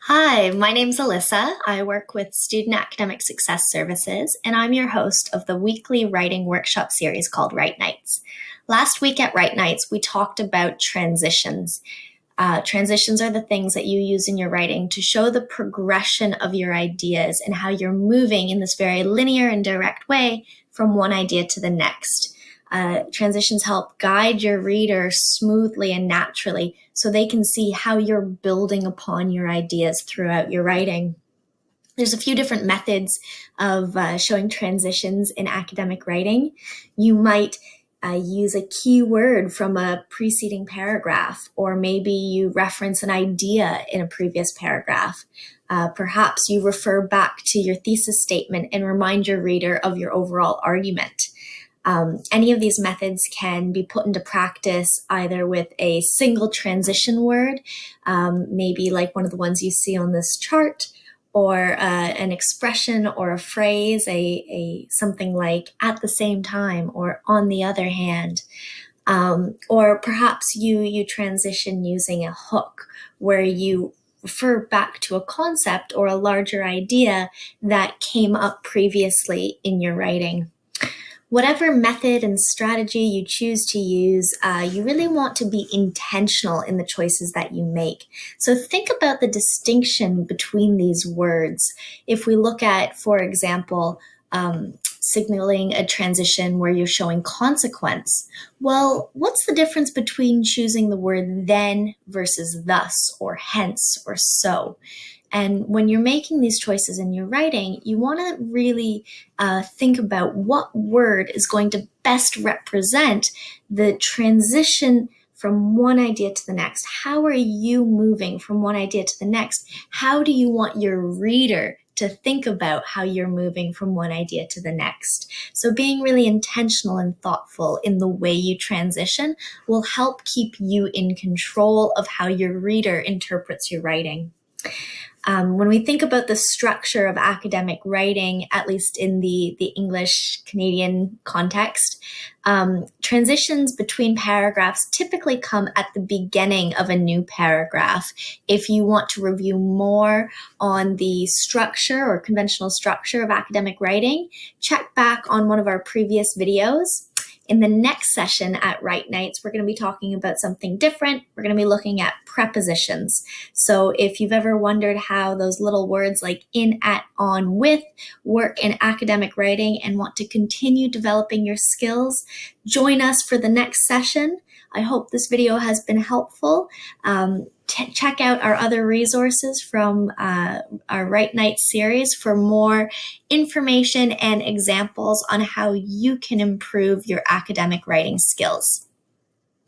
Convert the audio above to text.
Hi, my name's Alyssa. I work with Student Academic Success Services, and I'm your host of the weekly writing workshop series called Write Nights. Last week at Write Nights, we talked about transitions. Transitions are the things that you use in your writing to show the progression of your ideas and how you're moving in this very linear and direct way from one idea to the next. Transitions help guide your reader smoothly and naturally so they can see how you're building upon your ideas throughout your writing. There's a few different methods of showing transitions in academic writing. You might use a key word from a preceding paragraph, or maybe you reference an idea in a previous paragraph. Perhaps you refer back to your thesis statement and remind your reader of your overall argument. Any of these methods can be put into practice either with a single transition word, maybe like one of the ones you see on this chart, or an expression or a phrase, something like at the same time or on the other hand. Or perhaps you transition using a hook where you refer back to a concept or a larger idea that came up previously in your writing. Whatever method and strategy you choose to use, you really want to be intentional in the choices that you make. So think about the distinction between these words. If we look at, for example, signaling a transition where you're showing consequence, well, what's the difference between choosing the word then versus thus or hence or so? And when you're making these choices in your writing, you want to really think about what word is going to best represent the transition from one idea to the next. How are you moving from one idea to the next? How do you want your reader to think about how you're moving from one idea to the next? So being really intentional and thoughtful in the way you transition will help keep you in control of how your reader interprets your writing. When we think about the structure of academic writing, at least in the English-Canadian context, transitions between paragraphs typically come at the beginning of a new paragraph. If you want to review more on the structure or conventional structure of academic writing, check back on one of our previous videos. In the next session at Write Nights, we're going to be talking about something different. We're going to be looking at prepositions. So if you've ever wondered how those little words like in, at, on, with work in academic writing and want to continue developing your skills, join us for the next session. I hope this video has been helpful. Check out our other resources from our Write Night series for more information and examples on how you can improve your academic writing skills.